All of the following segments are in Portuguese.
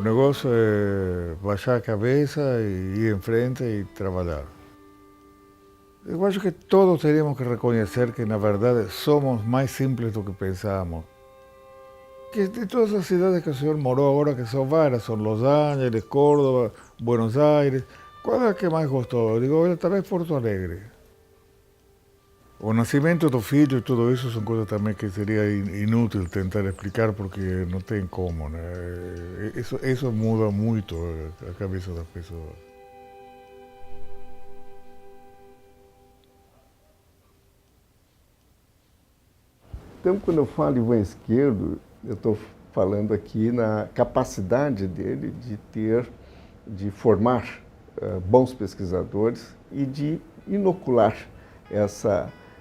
O negócio é baixar a cabeça e ir em frente e trabalhar. Eu acho que todos teríamos que reconhecer que, na verdade, somos mais simples do que pensamos. Que de todas as cidades que o senhor morou agora, que são várias, são Los Angeles, Córdoba, Buenos Aires, qual é a que mais gostou? Eu digo, olha, talvez Porto Alegre. O nascimento do filho e tudo isso são coisas também que seria inútil tentar explicar porque não tem como, né? Isso muda muito a cabeça das pessoas. Então, quando eu falo Ivan Esquerdo, eu estou falando aqui na capacidade dele de formar bons pesquisadores e de inocular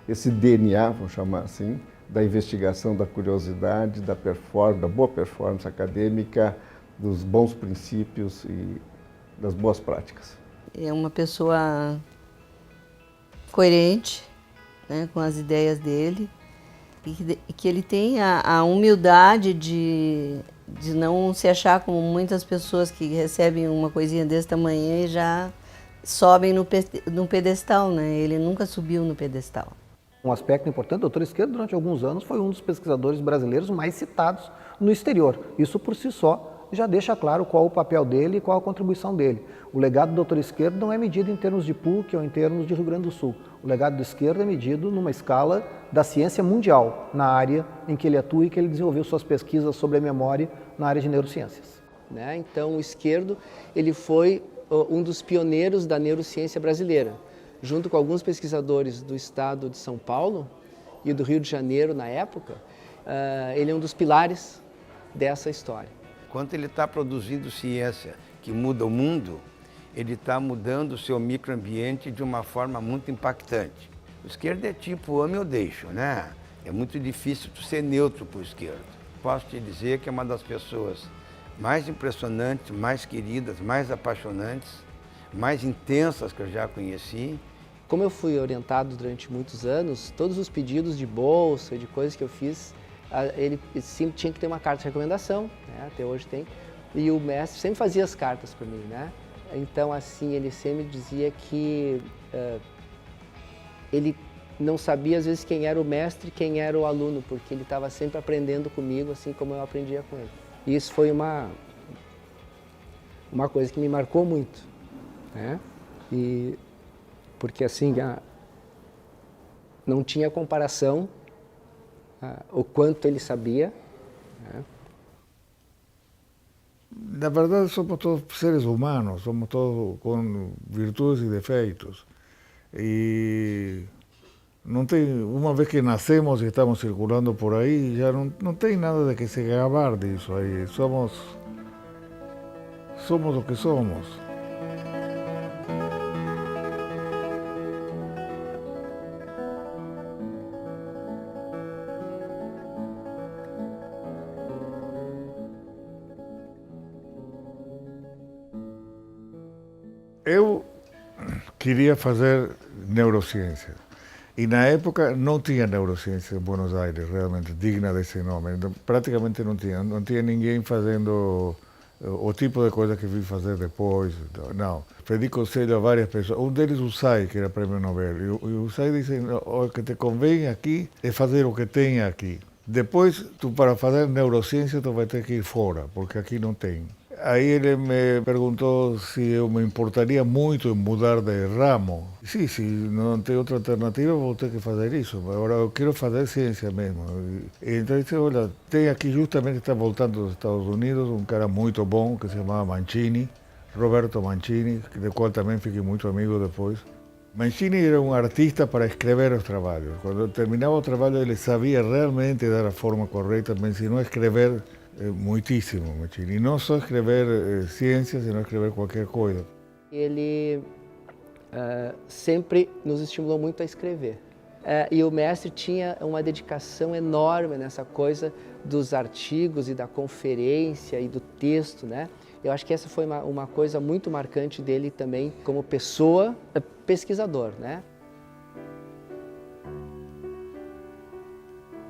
esse DNA, vamos chamar assim, da investigação, da curiosidade, da performance, da boa performance acadêmica, dos bons princípios e das boas práticas. É uma pessoa coerente, né, com as ideias dele, e que ele tem a humildade de não se achar como muitas pessoas que recebem uma coisinha desse tamanho e já sobem no pedestal, né? Ele nunca subiu no pedestal. Um aspecto importante, o Dr. Esquerdo, durante alguns anos, foi um dos pesquisadores brasileiros mais citados no exterior. Isso, por si só, já deixa claro qual o papel dele e qual a contribuição dele. O legado do Dr. Esquerdo não é medido em termos de PUC ou em termos de Rio Grande do Sul. O legado do Esquerdo é medido numa escala da ciência mundial, na área em que ele atua e que ele desenvolveu suas pesquisas sobre a memória na área de neurociências. Então, o Esquerdo ele foi um dos pioneiros da neurociência brasileira. Junto com alguns pesquisadores do estado de São Paulo e do Rio de Janeiro na época, ele é um dos pilares dessa história. Quando ele está produzindo ciência que muda o mundo, ele está mudando o seu microambiente de uma forma muito impactante. O esquerdo é tipo ame ou deixo, né? É muito difícil tu ser neutro para o esquerdo. Posso te dizer que é uma das pessoas mais impressionantes, mais queridas, mais apaixonantes, mais intensas que eu já conheci. Como eu fui orientado durante muitos anos, todos os pedidos de bolsa e de coisas que eu fiz, ele sempre tinha que ter uma carta de recomendação, né? Até hoje tem, e o mestre sempre fazia as cartas para mim, né? Então, assim, ele sempre dizia que ele não sabia, às vezes, quem era o mestre e quem era o aluno, porque ele estava sempre aprendendo comigo, assim como eu aprendia com ele. E isso foi uma coisa que me marcou muito, né? E porque, assim, não tinha comparação o quanto ele sabia, né? Na verdade, somos todos seres humanos, somos todos com virtudes e defeitos. E não tem, uma vez que nascemos e estamos circulando por aí, já não tem nada de que se gabar disso aí. Somos o que somos. Eu queria fazer neurociência. E na época não tinha neurociência em Buenos Aires, realmente, digna desse nome. Então, praticamente não tinha ninguém fazendo o tipo de coisa que vim fazer depois. Não. Pedi conselho a várias pessoas. Um deles, o Say, que era prêmio Nobel. E o Say disse, o que te convém aqui é fazer o que tem aqui. Depois, para fazer neurociência, tu vai ter que ir fora, porque aqui não tem. Aí ele me perguntou se eu me importaria muito em mudar de ramo. Sim, se não tem outra alternativa, vou ter que fazer isso. Agora eu quero fazer ciência mesmo. Então ele disse, olha, tem aqui justamente, está voltando dos Estados Unidos, um cara muito bom que se chamava Mancini, Roberto Mancini, do qual também fiquei muito amigo depois. Mancini era um artista para escrever os trabalhos. Quando terminava o trabalho, ele sabia realmente dar a forma correta, me ensinou a escrever muitíssimo, Mancini. E não só escrever ciência, senão escrever qualquer coisa. Ele sempre nos estimulou muito a escrever. E o mestre tinha uma dedicação enorme nessa coisa dos artigos e da conferência e do texto, né? Eu acho que essa foi uma coisa muito marcante dele também como pessoa, pesquisador, né?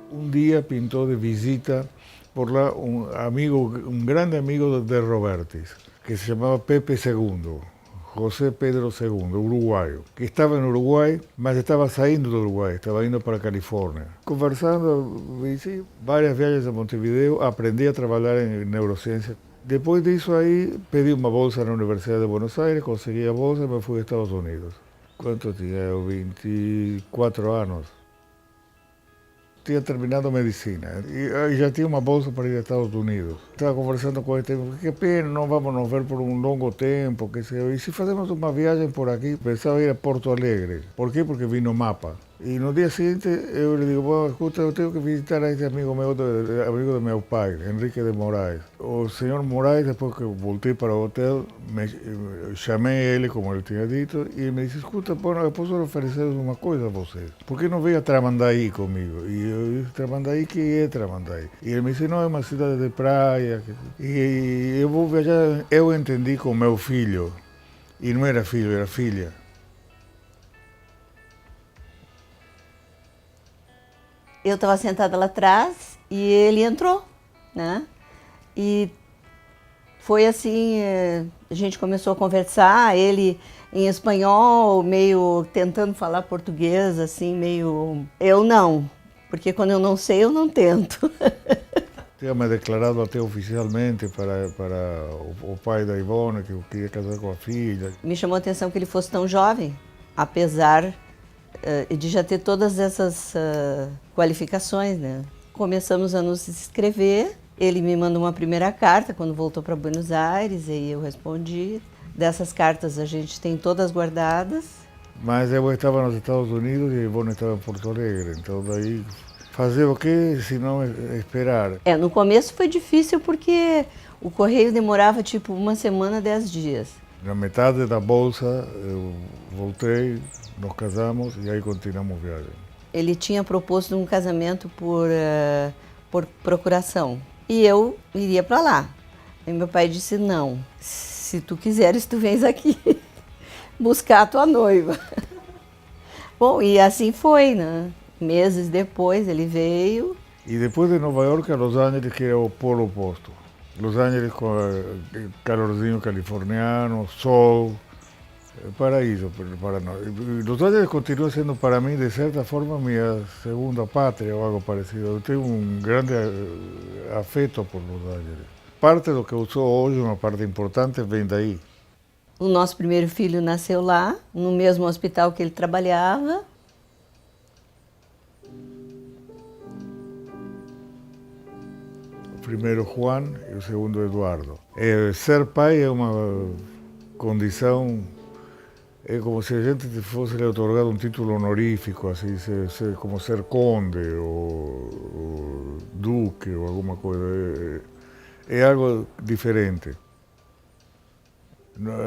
Um dia pintou de visita por lá um grande amigo de Robertis, que se chamava Pepe II, José Pedro II, uruguaio, que estava no Uruguai, mas estava saindo do Uruguai, estava indo para a Califórnia. Conversando, fiz várias viagens a Montevideo, aprendi a trabalhar em neurociência. Depois disso aí, pedi uma bolsa na Universidade de Buenos Aires, consegui a bolsa e me fui aos Estados Unidos. Quanto tinha eu? 24 anos. Tinha terminado medicina e já tinha uma bolsa para ir aos Estados Unidos. Estava conversando com ele, que pena, não vamos nos ver por um longo tempo, que sei eu. E se fazemos uma viagem por aqui? Pensava ir a Porto Alegre. Por quê? Porque vi no mapa. E no dia seguinte eu lhe digo, bom, escuta, eu tenho que visitar a esse amigo meu, amigo do meu pai, Henrique de Moraes. O senhor Moraes, depois que eu voltei para o hotel, chamei ele, como ele tinha dito, e ele me disse, escuta, bom, eu posso oferecer uma coisa a você. Por que não veio a Tramandaí comigo? E eu disse, Tramandaí, que é Tramandaí? E ele me disse, não, é uma cidade de praia. E eu vou viajar, eu entendi com meu filho, e não era filho, era filha. Eu estava sentada lá atrás e ele entrou, né? E foi assim, a gente começou a conversar, ele em espanhol, meio tentando falar português, assim, meio... Eu não, porque quando eu não sei, eu não tento. Tinha me declarado até oficialmente para o pai da Ivone, que eu queria casar com a filha. Me chamou a atenção que ele fosse tão jovem, apesar de já ter todas essas qualificações, né? Começamos a nos escrever, ele me mandou uma primeira carta quando voltou para Buenos Aires, e eu respondi. Dessas cartas a gente tem todas guardadas. Mas eu estava nos Estados Unidos e a Ivone estava em Porto Alegre, então daí fazer o quê, se não esperar? No começo foi difícil porque o correio demorava tipo 1 semana, 10 dias. Na metade da bolsa eu voltei, nos casamos e aí continuamos a viagem. Ele tinha proposto um casamento por procuração e eu iria para lá. E meu pai disse, não, se tu quiseres tu vens aqui buscar a tua noiva. Bom, e assim foi, né? Meses depois ele veio. E depois de Nova York a Los Angeles, que é o polo oposto. Los Angeles com calorzinho californiano, sol, paraíso para nós. Los Angeles continua sendo para mim, de certa forma, minha segunda pátria ou algo parecido. Eu tenho um grande afeto por Los Angeles. Parte do que eu sou hoje, uma parte importante, vem daí. O nosso primeiro filho nasceu lá, no mesmo hospital que ele trabalhava. O primeiro Juan e o segundo Eduardo. Ser pai é uma condição, é como se a gente fosse lhe otorgado um título honorífico, assim, como ser conde ou duque ou alguma coisa. É algo diferente.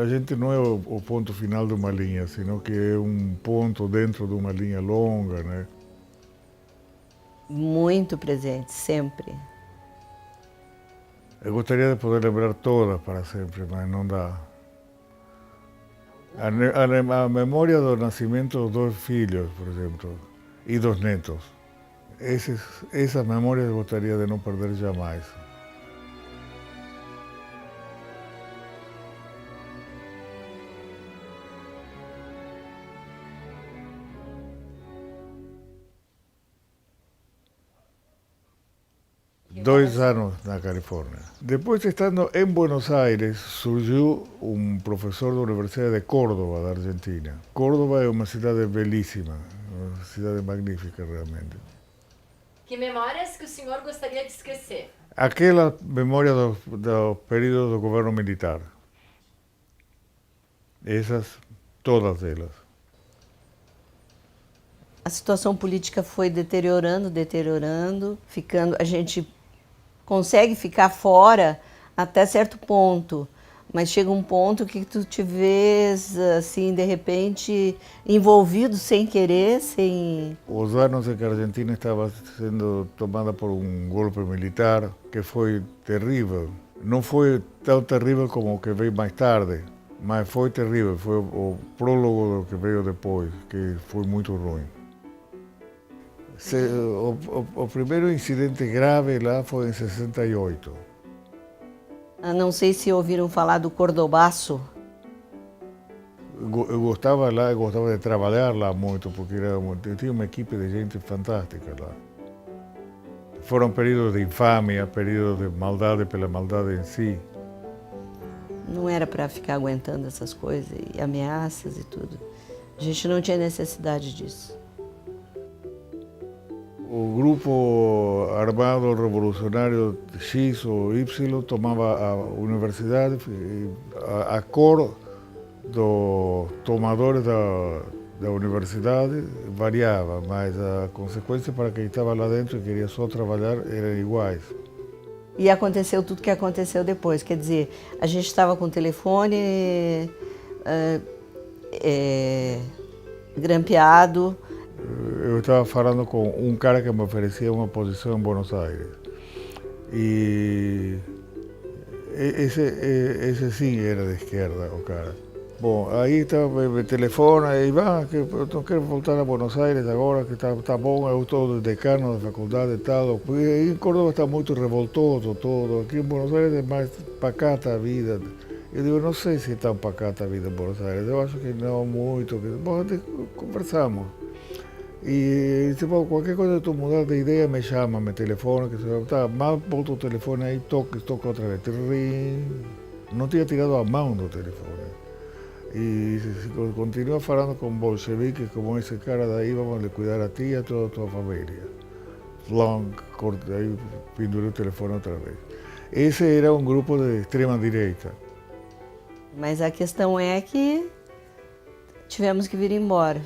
A gente não é o ponto final de uma linha, senão que é um ponto dentro de uma linha longa, né? Muito presente, sempre. Eu gostaria de poder lembrar todas para sempre, mas não dá. A memória do nascimento dos 2 filhos, por exemplo, e dos netos. Essas memórias eu gostaria de não perder jamais. Dois anos na Califórnia. Depois, estando em Buenos Aires, surgiu um professor da Universidade de Córdoba, da Argentina. Córdoba é uma cidade belíssima, uma cidade magnífica realmente. Que memórias que o senhor gostaria de esquecer? Aquela memória do período do governo militar. Essas, todas elas. A situação política foi deteriorando, ficando, a gente consegue ficar fora até certo ponto, mas chega um ponto que tu te vês, assim, de repente, envolvido sem querer, sem... Os anos em que a Argentina estava sendo tomada por um golpe militar, que foi terrível. Não foi tão terrível como o que veio mais tarde, mas foi terrível. Foi o prólogo do que veio depois, que foi muito ruim. O primeiro incidente grave lá foi em 68. Não sei se ouviram falar do Cordobaço. Eu gostava lá, eu gostava de trabalhar lá muito, porque eu tinha uma equipe de gente fantástica lá. Foram períodos de infâmia, períodos de maldade pela maldade em si. Não era para ficar aguentando essas coisas e ameaças e tudo. A gente não tinha necessidade disso. O grupo armado revolucionário X ou Y tomava a universidade, a cor dos tomadores da universidade variava, mas a consequência para quem estava lá dentro e queria só trabalhar eram iguais. E aconteceu tudo que aconteceu depois, quer dizer, a gente estava com o telefone grampeado. Eu estava falando com um cara que me oferecia uma posição em Buenos Aires. E esse sim era de esquerda, o cara. Bom, aí estava, me telefona e vai, que eu não quero voltar a Buenos Aires agora, que tá bom, eu estou decano da faculdade e tal. Porque aí em Córdoba está muito revoltoso todo, aqui em Buenos Aires é mais pacata a vida. Eu digo, não sei se é tão pacata a vida em Buenos Aires, eu acho que não muito. Bom, conversamos. E se for qualquer coisa tu mudar de ideia, me chama, me telefona, que se tá, mal volta o telefone aí, toca outra vez. Não tinha tirado a mão do telefone. E se continua falando com bolcheviques como esse cara daí, vamos lhe cuidar a ti e a toda a tua família. Long, corte, aí pendurei o telefone outra vez. Esse era um grupo de extrema direita. Mas a questão é que tivemos que vir embora.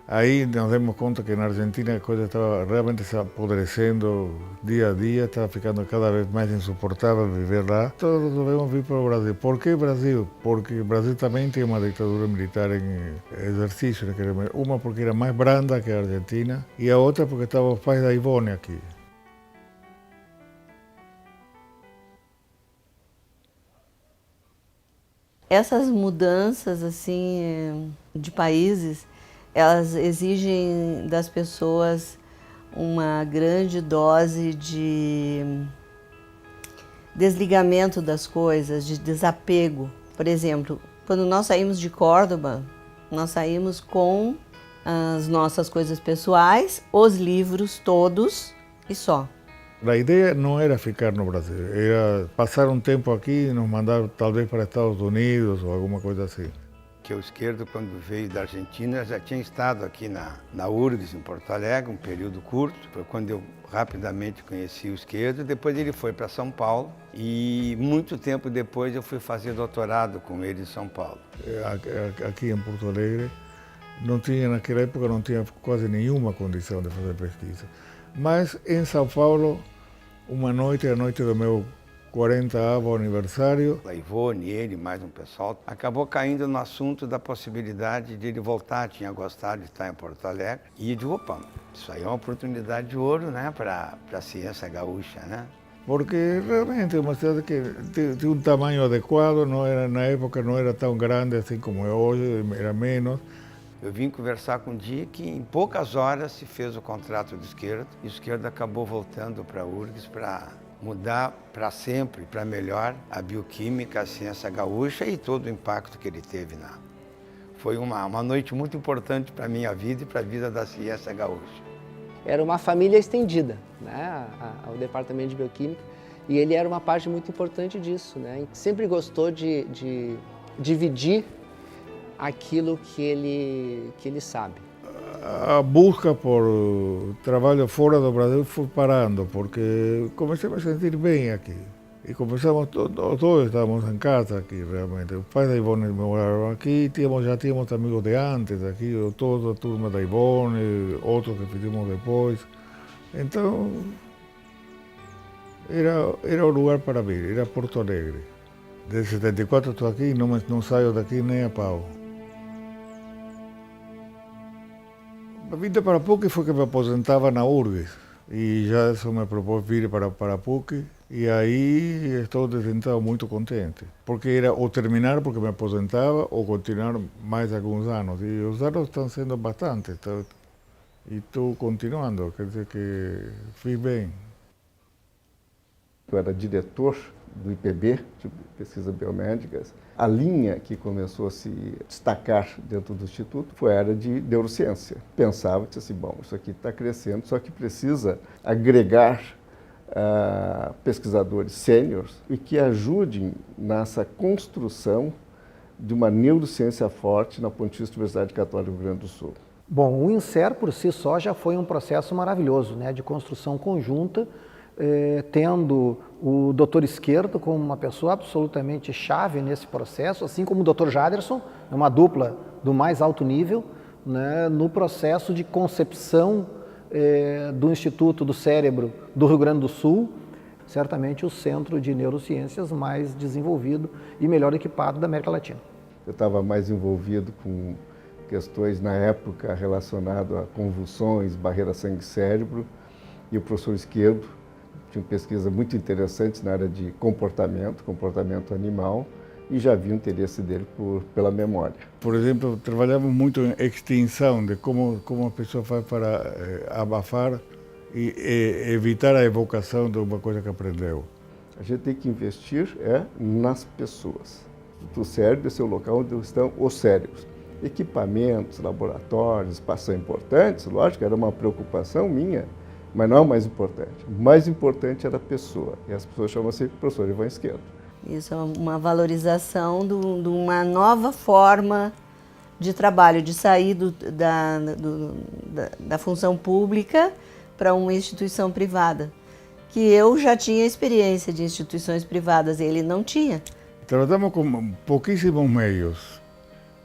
Aí nos demos conta que na Argentina a coisa estava realmente se apodrecendo dia a dia, estava ficando cada vez mais insuportável viver lá. Todos devemos vir para o Brasil. Por que Brasil? Porque o Brasil também tem uma ditadura militar em exercício. Uma porque era mais branda que a Argentina e a outra porque estavam os pais da Ivone aqui. Essas mudanças assim de países, elas exigem das pessoas uma grande dose de desligamento das coisas, de desapego. Por exemplo, quando nós saímos de Córdoba, nós saímos com as nossas coisas pessoais, os livros todos e só. A ideia não era ficar no Brasil, era passar um tempo aqui e nos mandar talvez para Estados Unidos ou alguma coisa assim. Que o Esquerdo, quando veio da Argentina, já tinha estado aqui na URGS, em Porto Alegre, um período curto. Foi quando eu rapidamente conheci o Esquerdo. Depois ele foi para São Paulo e muito tempo depois eu fui fazer doutorado com ele em São Paulo. Aqui em Porto Alegre, naquela época não tinha quase nenhuma condição de fazer pesquisa. Mas em São Paulo, uma noite, a noite do meu 40º aniversário. A Ivone, ele, mais um pessoal, acabou caindo no assunto da possibilidade de ele voltar, tinha gostado de estar em Porto Alegre. E eu digo, opa, isso aí é uma oportunidade de ouro, né, para a ciência gaúcha, né? Porque realmente é uma cidade que tem um tamanho adequado, na época não era tão grande assim como é hoje, era menos. Eu vim conversar com o Dick e em poucas horas se fez o contrato do Esquerdo. E o Esquerdo acabou voltando para a URGS para mudar para sempre, para melhor, a bioquímica, a ciência gaúcha e todo o impacto que ele teve. Foi uma noite muito importante para a minha vida e para a vida da ciência gaúcha. Era uma família estendida, né, ao departamento de bioquímica, e ele era uma parte muito importante disso, né? Sempre gostou de dividir aquilo que ele sabe. A busca por trabalho fora do Brasil foi parando, porque comecei a me sentir bem aqui. E começamos, todos estávamos em casa aqui, realmente. Os pais da Ivone moraram aqui, já tínhamos amigos de antes aqui, toda a turma da Ivone, outros que fizemos depois. Então, era o lugar para vir, era Porto Alegre. Desde 74 estou aqui e não saio daqui nem a pau. A vinda para a PUC foi que me aposentava na URGS e já isso me propôs vir para a PUC e aí estou desde então muito contente, porque era ou terminar porque me aposentava ou continuar mais alguns anos e os anos estão sendo bastante. e estou continuando, quer dizer que fiz bem. Eu era diretor do IPB, de Pesquisas Biomédicas. A linha que começou a se destacar dentro do Instituto foi a área de neurociência. Pensava, disse assim, bom, isso aqui está crescendo, só que precisa agregar pesquisadores sêniores e que ajudem nessa construção de uma neurociência forte na Pontifícia Universidade Católica do Rio Grande do Sul. Bom, o INSER por si só já foi um processo maravilhoso, né, de construção conjunta, tendo o Dr. Esquerdo como uma pessoa absolutamente chave nesse processo, assim como o Dr. Jaderson, uma dupla do mais alto nível, né, no processo de concepção do Instituto do Cérebro do Rio Grande do Sul, certamente o centro de neurociências mais desenvolvido e melhor equipado da América Latina. Eu estava mais envolvido com questões na época relacionadas a convulsões, barreira sangue-cérebro, e o professor Esquerdo tinha pesquisas muito interessantes na área de comportamento animal, e já havia o interesse dele pela memória. Por exemplo, trabalhamos muito em extinção, de como a pessoa faz para abafar e evitar a evocação de uma coisa que aprendeu. A gente tem que investir nas pessoas. O cérebro é o local onde estão os cérebros. Equipamentos, laboratórios, espaços são importantes, lógico, era uma preocupação minha, mas não é o mais importante. O mais importante era a pessoa, e as pessoas chamam-se professor Ivan Esquerdo. Isso é uma valorização de uma nova forma de trabalho, de sair da função pública para uma instituição privada. Que eu já tinha experiência de instituições privadas, ele não tinha. Tratamos com pouquíssimos meios,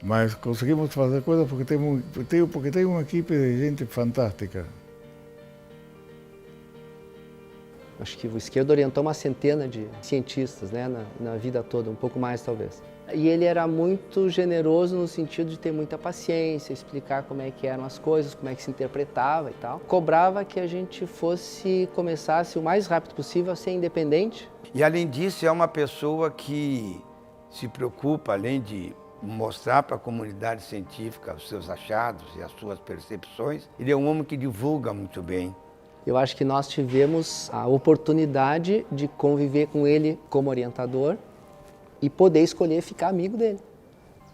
mas conseguimos fazer coisas porque tem uma equipe de gente fantástica. Acho que o Esquerdo orientou uma centena de cientistas, né, na vida toda, um pouco mais talvez. E ele era muito generoso no sentido de ter muita paciência, explicar como é que eram as coisas, como é que se interpretava e tal. Cobrava que a gente começasse o mais rápido possível a ser independente. E além disso, é uma pessoa que se preocupa, além de mostrar para a comunidade científica os seus achados e as suas percepções, ele é um homem que divulga muito bem. Eu acho que nós tivemos a oportunidade de conviver com ele como orientador e poder escolher ficar amigo dele.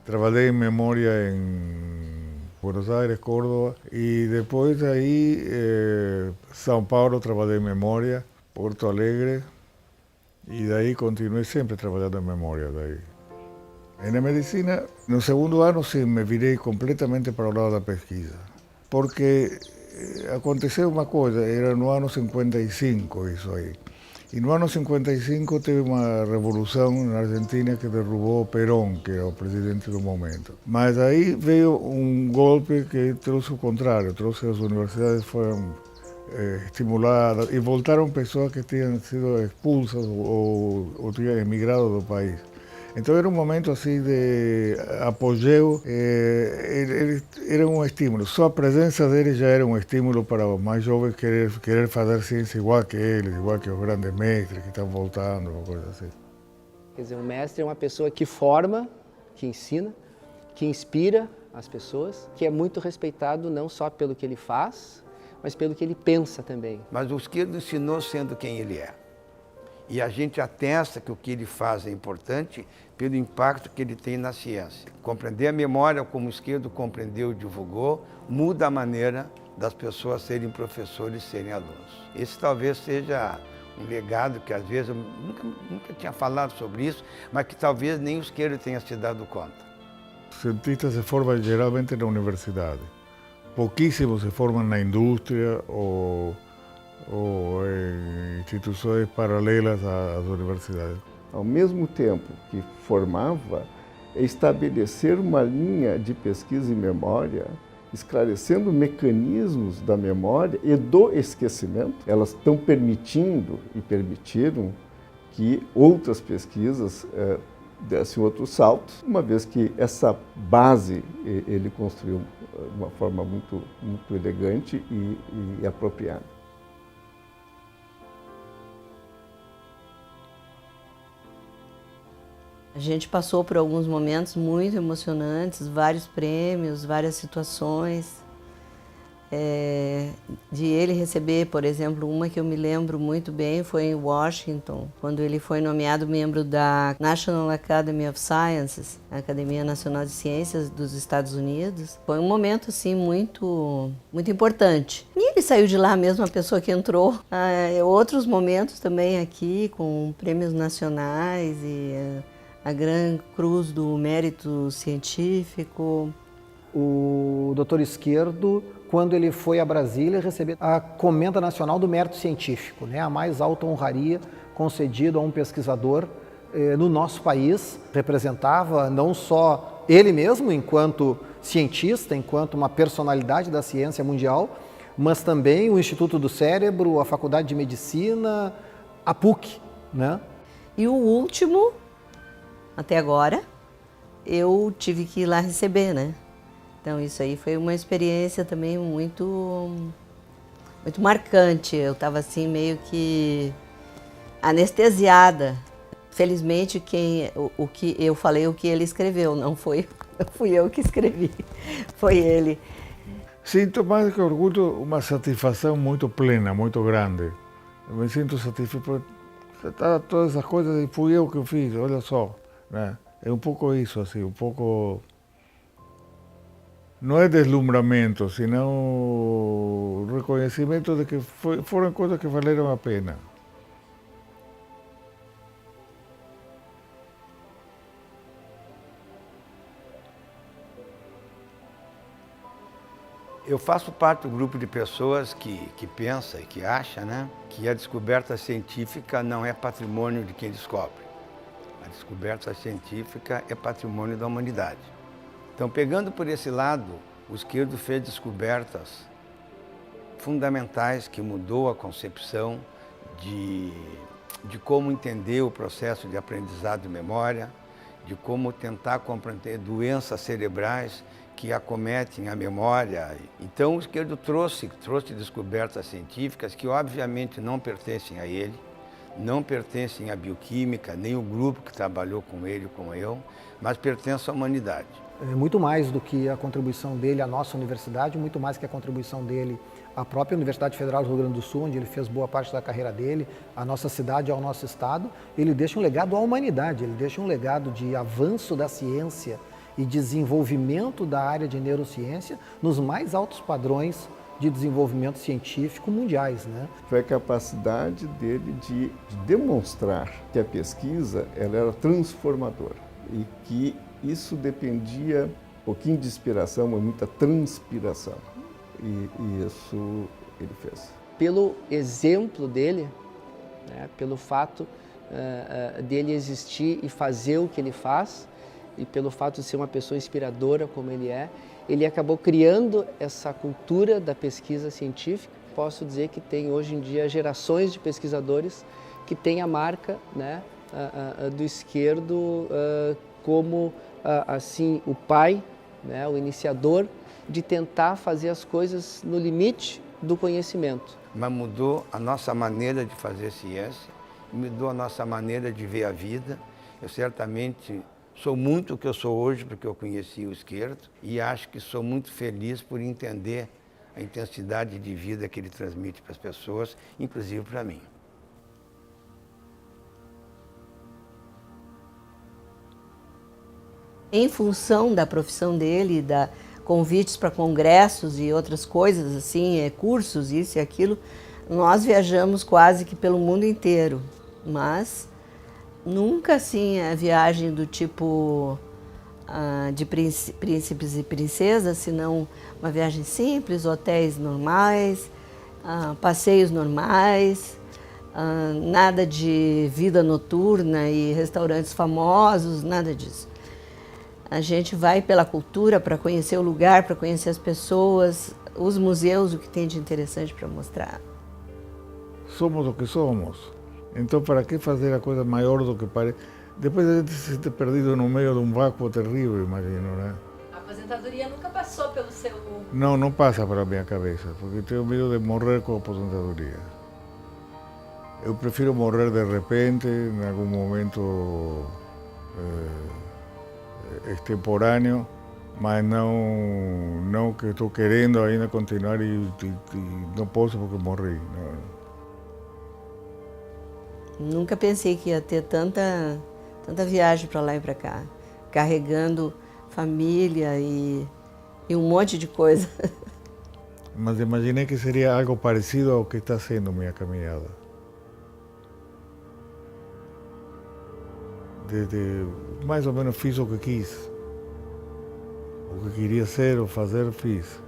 Trabalhei em memória em Buenos Aires, Córdoba, e depois aí São Paulo trabalhei em memória, Porto Alegre, e daí continuei sempre trabalhando em memória. Daí. Na medicina, no segundo ano, sim, me virei completamente para o lado da pesquisa, porque aconteceu uma coisa, era no ano 55 isso aí. E no ano 55 teve uma revolução na Argentina que derrubou Perón, que era o presidente do momento. Mas aí veio um golpe que trouxe o contrário, trouxe as universidades foram estimuladas e voltaram pessoas que tinham sido expulsas ou tinham emigrado do país. Então era um momento assim de apogeu, era um estímulo. Só a presença deles já era um estímulo para os mais jovens querer fazer ciência igual que eles, igual que os grandes mestres que estão voltando, ou coisa assim. Quer dizer, um mestre é uma pessoa que forma, que ensina, que inspira as pessoas, que é muito respeitado não só pelo que ele faz, mas pelo que ele pensa também. Mas o Esquerdo ensinou sendo quem ele é. E a gente atesta que o que ele faz é importante pelo impacto que ele tem na ciência. Compreender a memória como o Esquerdo compreendeu e divulgou, muda a maneira das pessoas serem professores e serem alunos. Esse talvez seja um legado que às vezes eu nunca tinha falado sobre isso, mas que talvez nem o Esquerdo tenha se dado conta. Os cientistas se formam geralmente na universidade. Pouquíssimos se formam na indústria ou em instituições paralelas às universidades. Ao mesmo tempo que formava, estabelecer uma linha de pesquisa em memória, esclarecendo mecanismos da memória e do esquecimento. Elas estão permitindo e permitiram que outras pesquisas dessem outros saltos, uma vez que essa base ele construiu de uma forma muito elegante e apropriada. A gente passou por alguns momentos muito emocionantes, vários prêmios, várias situações. de ele receber, por exemplo, uma que eu me lembro muito bem foi em Washington, quando ele foi nomeado membro da National Academy of Sciences, a Academia Nacional de Ciências dos Estados Unidos. Foi um momento assim muito importante. E ele saiu de lá mesmo, a pessoa que entrou. Outros momentos também aqui com prêmios nacionais e a Gran Cruz do Mérito Científico. O doutor Esquerdo, quando ele foi a Brasília, recebeu a Comenda Nacional do Mérito Científico, né, a mais alta honraria concedida a um pesquisador no nosso país. Representava não só ele mesmo, enquanto cientista, enquanto uma personalidade da ciência mundial, mas também o Instituto do Cérebro, a Faculdade de Medicina, a PUC, né? E o último, até agora, eu tive que ir lá receber, né? Então isso aí foi uma experiência também muito marcante. Eu estava assim meio que anestesiada. Felizmente o que eu falei, o que ele escreveu, não fui eu que escrevi, foi ele. Sinto mais que orgulho, uma satisfação muito plena, muito grande. Eu me sinto satisfeito por todas essas coisas e fui eu que fiz, olha só, né? É um pouco isso, assim, um pouco... Não é deslumbramento, senão reconhecimento de que foram coisas que valeram a pena. Eu faço parte do grupo de pessoas que pensa e que acha, né, que a descoberta científica não é patrimônio de quem descobre. A descoberta científica é patrimônio da humanidade. Então, pegando por esse lado, o Esquerdo fez descobertas fundamentais que mudou a concepção de como entender o processo de aprendizado de memória, de como tentar compreender doenças cerebrais que acometem a memória. Então, o Esquerdo trouxe descobertas científicas que, obviamente, não pertencem a ele, não pertencem à bioquímica, nem o grupo que trabalhou com ele, como eu, mas pertencem à humanidade. Muito mais do que a contribuição dele à nossa universidade, muito mais que a contribuição dele à própria Universidade Federal do Rio Grande do Sul, onde ele fez boa parte da carreira dele, à nossa cidade, ao nosso estado. Ele deixa um legado à humanidade, ele deixa um legado de avanço da ciência e desenvolvimento da área de neurociência nos mais altos padrões de desenvolvimento científico mundiais, né? Foi a capacidade dele de demonstrar que a pesquisa ela era transformadora e que isso dependia um pouquinho de inspiração, mas muita transpiração. E isso ele fez. Pelo exemplo dele, né, pelo fato dele existir e fazer o que ele faz, e pelo fato de ser uma pessoa inspiradora como ele acabou criando essa cultura da pesquisa científica. Posso dizer que tem hoje em dia gerações de pesquisadores que têm a marca, né, do Esquerdo como assim o pai, né, o iniciador de tentar fazer as coisas no limite do conhecimento. Mas mudou a nossa maneira de fazer ciência, mudou a nossa maneira de ver a vida. Eu certamente sou muito o que eu sou hoje porque eu conheci o Esquerdo e acho que sou muito feliz por entender a intensidade de vida que ele transmite para as pessoas, inclusive para mim. Em função da profissão dele, da convites para congressos e outras coisas assim, cursos, isso e aquilo, nós viajamos quase que pelo mundo inteiro, mas nunca assim a viagem do tipo de príncipes e princesas, senão uma viagem simples, hotéis normais, passeios normais, nada de vida noturna e restaurantes famosos, nada disso. A gente vai pela cultura para conhecer o lugar, para conhecer as pessoas, os museus, o que tem de interessante para mostrar. Somos o que somos. Então, para que fazer a coisa maior do que parece? Depois a gente se sente perdido no meio de um vácuo terrível, imagino, né? A aposentadoria nunca passou pelo seu... Não, não passa pela minha cabeça, porque tenho medo de morrer com a aposentadoria. Eu prefiro morrer de repente, em algum momento extemporâneo, Mas não que estou querendo ainda continuar e não posso porque morri. Nunca pensei que ia ter tanta viagem para lá e para cá, carregando família e um monte de coisa. Mas imaginei que seria algo parecido ao que está sendo minha caminhada. Mais ou menos fiz o que quis. O que queria ser ou fazer, fiz.